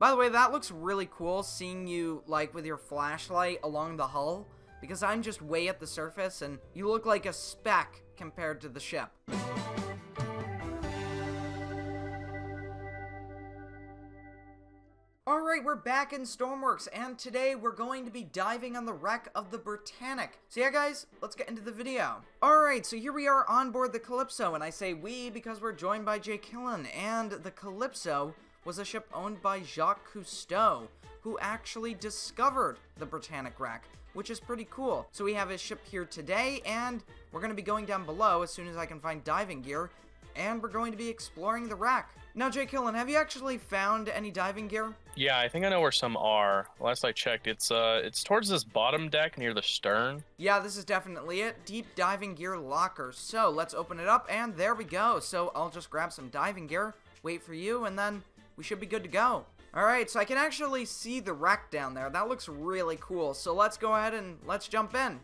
By the way, that looks really cool, seeing you, like, with your flashlight along the hull, because I'm just way at the surface, and you look like a speck compared to the ship. Alright, we're back in Stormworks, and today we're going to be diving on the wreck of the Britannic. So yeah guys, let's get into the video. Alright, so here we are on board the Calypso, and I say we because we're joined by Jlkillen, and the Calypso was a ship owned by Jacques Cousteau, who actually discovered the Britannic wreck, which is pretty cool. So we have his ship here today, and we're going to be going down below as soon as I can find diving gear, and we're going to be exploring the wreck. Now, Jlkillen, have you actually found any diving gear? Yeah, I think I know where some are. Last I checked, it's towards this bottom deck near the stern. Yeah, this is definitely it. Deep diving gear locker. So let's open it up, and there we go. So I'll just grab some diving gear, wait for you, and then we should be good to go. Alright, so I can actually see the wreck down there. That looks really cool. So let's go ahead and let's jump in.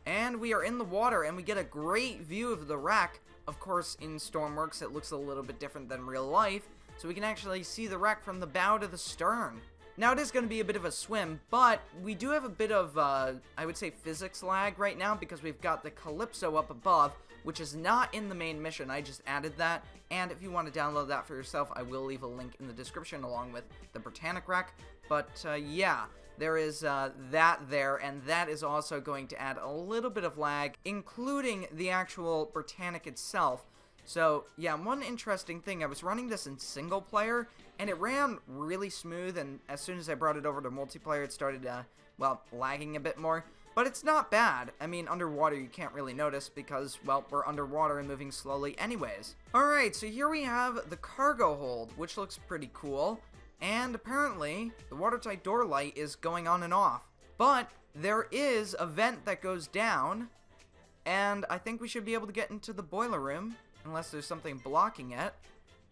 And we are in the water, and we get a great view of the wreck. Of course, in Stormworks, it looks a little bit different than real life, so we can actually see the wreck from the bow to the stern. Now, it is going to be a bit of a swim, but we do have a bit of, I would say, physics lag right now, because we've got the Calypso up above, which is not in the main mission. I just added that, and if you want to download that for yourself, I will leave a link in the description along with the Britannic wreck. But, yeah, there is that there, and that is also going to add a little bit of lag, including the actual Britannic itself. So, yeah, one interesting thing, I was running this in single player, and it ran really smooth, and as soon as I brought it over to multiplayer, it started, well, lagging a bit more. But it's not bad. I mean, underwater you can't really notice because, well, we're underwater and moving slowly anyways. Alright, so here we have the cargo hold, which looks pretty cool. And apparently, the watertight door light is going on and off. But there is a vent that goes down, and I think we should be able to get into the boiler room, unless there's something blocking it.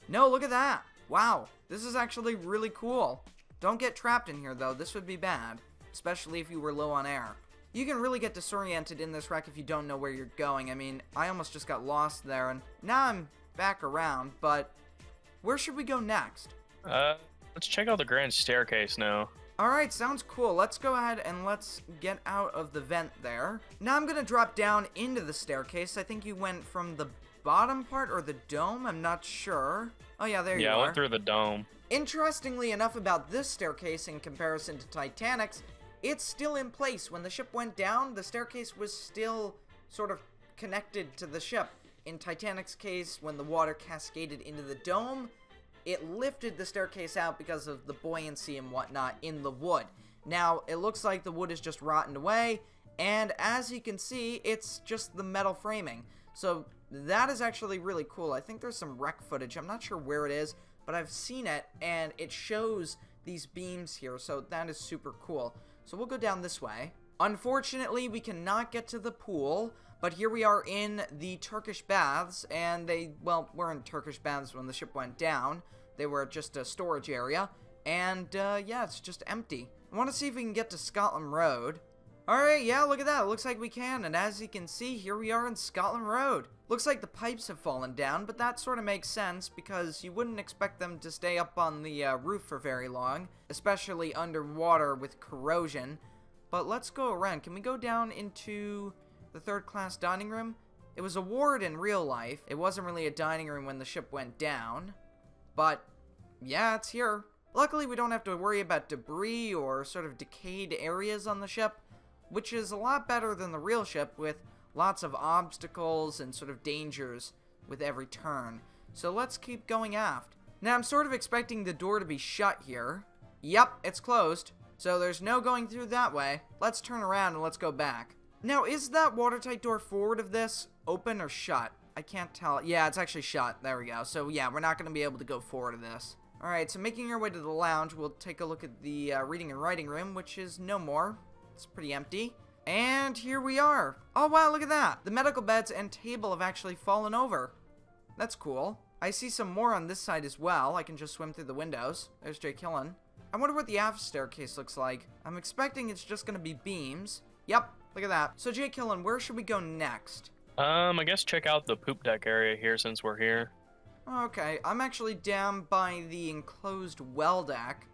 No, look at that. Wow, this is actually really cool. Don't get trapped in here, though. This would be bad, especially if you were low on air. You can really get disoriented in this wreck if you don't know where you're going. I mean, I almost just got lost there, and now I'm back around, but where should we go next? Let's check out the grand staircase now. Alright, sounds cool. Let's go ahead and let's get out of the vent there. Now I'm gonna drop down into the staircase. I think you went from the bottom part or the dome? I'm not sure. Oh yeah, there you are. Yeah, I went through the dome. Interestingly enough about this staircase in comparison to Titanic's, it's still in place. When the ship went down, the staircase was still sort of connected to the ship. In Titanic's case, when the water cascaded into the dome, it lifted the staircase out because of the buoyancy and whatnot in the wood. Now, it looks like the wood is just rotten away, and as you can see, it's just the metal framing. So that is actually really cool. I think there's some wreck footage. I'm not sure where it is, but I've seen it, and it shows these beams here, so that is super cool. So we'll go down this way. Unfortunately, we cannot get to the pool, but here we are in the Turkish baths, and they, well, weren't Turkish baths when the ship went down. They were just a storage area, and, yeah, it's just empty. I want to see if we can get to Scotland Road. Alright, yeah, look at that. It looks like we can, and as you can see, here we are in Scotland Road. Looks like the pipes have fallen down, but that sort of makes sense, because you wouldn't expect them to stay up on the roof for very long, especially underwater with corrosion. But let's go around. Can we go down into the third-class dining room? It was a ward in real life. It wasn't really a dining room when the ship went down. But, yeah, it's here. Luckily, we don't have to worry about debris or sort of decayed areas on the ship, which is a lot better than the real ship with lots of obstacles and sort of dangers with every turn. So let's keep going aft. Now, I'm sort of expecting the door to be shut here. Yep, it's closed. So there's no going through that way. Let's turn around and let's go back. Now, is that watertight door forward of this open or shut? I can't tell. Yeah, it's actually shut. There we go. So, yeah, we're not going to be able to go forward of this. Alright, so making our way to the lounge, we'll take a look at the reading and writing room, which is no more. It's pretty empty. And here we are. Oh, wow, look at that. The medical beds and table have actually fallen over. That's cool. I see some more on this side as well. I can just swim through the windows. There's Jlkillen. I wonder what the aft staircase looks like. I'm expecting it's just going to be beams. Yep, look at that. So, Jlkillen, where should we go next? I guess check out the poop deck area here since we're here. Okay, I'm actually down by the enclosed well deck.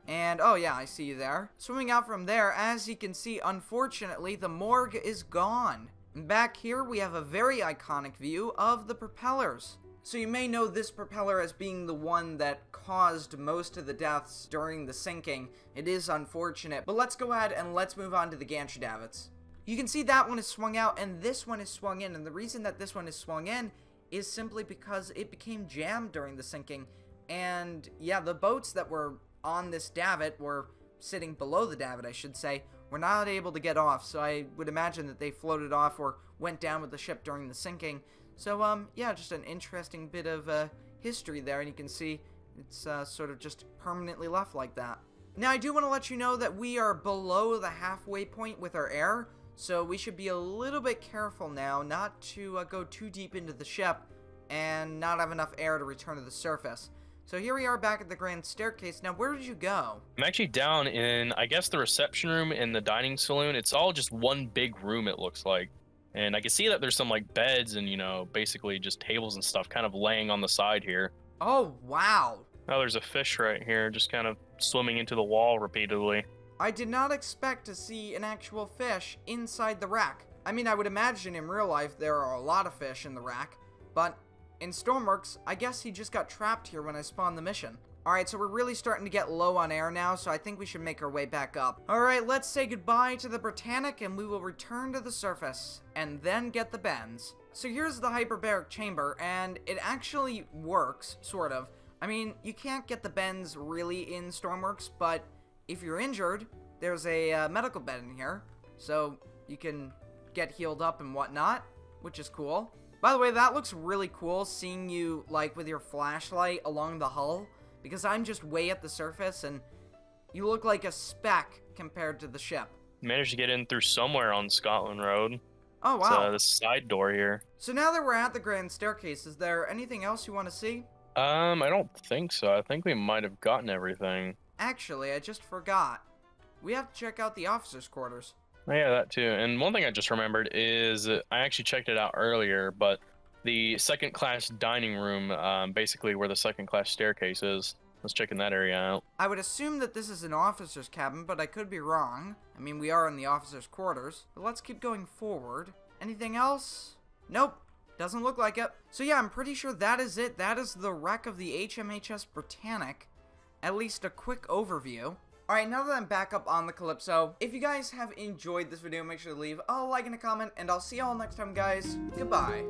And, oh yeah, I see you there. Swimming out from there, as you can see, unfortunately, the morgue is gone. And back here, we have a very iconic view of the propellers. So you may know this propeller as being the one that caused most of the deaths during the sinking. It is unfortunate, but let's go ahead and let's move on to the gantry davits. You can see that one is swung out and this one is swung in, and the reason that this one is swung in is simply because it became jammed during the sinking. And yeah, the boats that were on this davit, were sitting below the davit, I should say, were not able to get off, so I would imagine that they floated off or went down with the ship during the sinking. So, yeah, just an interesting bit of history there, and you can see it's sort of just permanently left like that. Now, I do want to let you know that we are below the halfway point with our air, so we should be a little bit careful now not to go too deep into the ship and not have enough air to return to the surface. So here we are back at the grand staircase. Now, where did you go? I'm actually down in, I guess, the reception room and the dining saloon. It's all just one big room, it looks like. And I can see that there's some, like, beds and, you know, basically just tables and stuff kind of laying on the side here. Oh, wow. Oh, there's a fish right here just kind of swimming into the wall repeatedly. I did not expect to see an actual fish inside the rack. I mean, I would imagine in real life there are a lot of fish in the rack, but in Stormworks, I guess he just got trapped here when I spawned the mission. Alright, so we're really starting to get low on air now, so I think we should make our way back up. Alright, let's say goodbye to the Britannic, and we will return to the surface, and then get the bends. So here's the hyperbaric chamber, and it actually works, sort of. I mean, you can't get the bends really in Stormworks, but if you're injured, there's a medical bed in here, so you can get healed up and whatnot, which is cool. By the way, that looks really cool, seeing you, like, with your flashlight along the hull, because I'm just way at the surface, and you look like a speck compared to the ship. Managed to get in through somewhere on Scotland Road. Oh, wow. It's the side door here. So now that we're at the grand staircase, is there anything else you want to see? I don't think so. I think we might have gotten everything. Actually, I just forgot. We have to check out the officers' quarters. Oh, yeah, that too. And one thing I just remembered is I actually checked it out earlier, but the second-class dining room, basically where the second-class staircase is. I was checking that area out. I would assume that this is an officer's cabin, but I could be wrong. I mean, we are in the officers' quarters. But let's keep going forward. Anything else? Nope. Doesn't look like it. So yeah, I'm pretty sure that is it. That is the wreck of the HMHS Britannic. At least a quick overview. Alright, now that I'm back up on the Calypso, if you guys have enjoyed this video, make sure to leave a like and a comment, and I'll see y'all next time, guys. Goodbye.